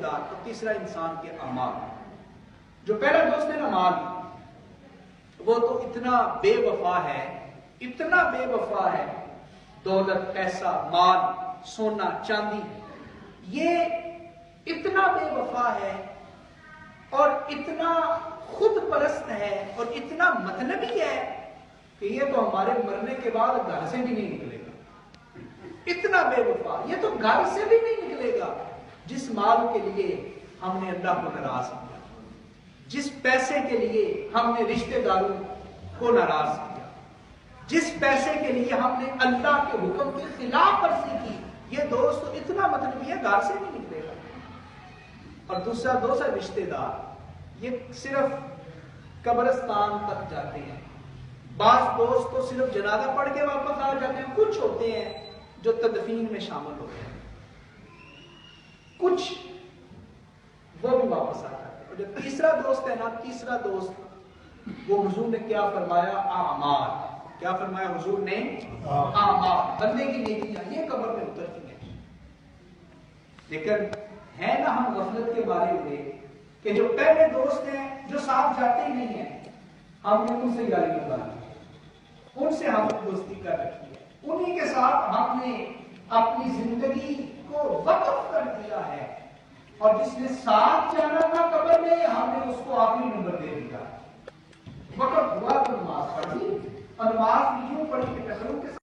دار اور تیسرا انسان کے اعمال. جو پہلا دوست ہے نا مال، وہ تو اتنا بے وفا ہے، اتنا بے وفا ہے. دولت، پیسہ، مال، سونا، چاندی، یہ اتنا بے وفا ہے اور اتنا خود پرست ہے اور اتنا مطلبی ہے کہ یہ تو ہمارے مرنے کے بعد گھر سے بھی نہیں نکلے گا. اتنا بے وفا، یہ تو گھر سے بھی نہیں نکلے گا. جس مال کے لیے ہم نے اللہ کو ناراض کیا، جس پیسے کے لیے ہم نے رشتہ داروں کو ناراض کیا، جس پیسے کے لیے ہم نے اللہ کے حکم کے خلاف ورزی کی، یہ دوست تو اتنا مطلبی ہے گھر سے نہیں نکلے گا. اور دوسرا دوست ہے رشتہ دار، یہ صرف قبرستان تک جاتے ہیں. بعض دوست تو صرف جنازہ پڑھ کے واپس آ جاتے ہیں، کچھ ہوتے ہیں جو تدفین میں شامل ہوتے ہیں، کچھ وہ بھی واپس آ جاتے ہیں. اور جو تیسرا دوست ہے نا، تیسرا دوست، وہ حضور نے کیا فرمایا؟ اعمال. کیا فرمایا حضور نے؟ اعمال، بندے کی نیکیاں، یہ قبر میں اترتی ہیں. لیکن ہے نا ہم غفلت کے بارے میں کہ جو پہلے دوست ہیں جو ساتھ جاتے ہی نہیں ہیں، ہم نے ان سے یاری لگانی ہے، ان سے ہم نے دوستی کر رکھی ہے، انہی کے ساتھ ہم نے اپنی زندگی کو وقف کر دیا ہے. اور جس نے ساتھ جانا تھا قبر میں، ہم نے اس کو آخری نمبر دے دیا. وقت ہوا تو نماز پڑھ لی، اور نماز یوں پڑھی کہ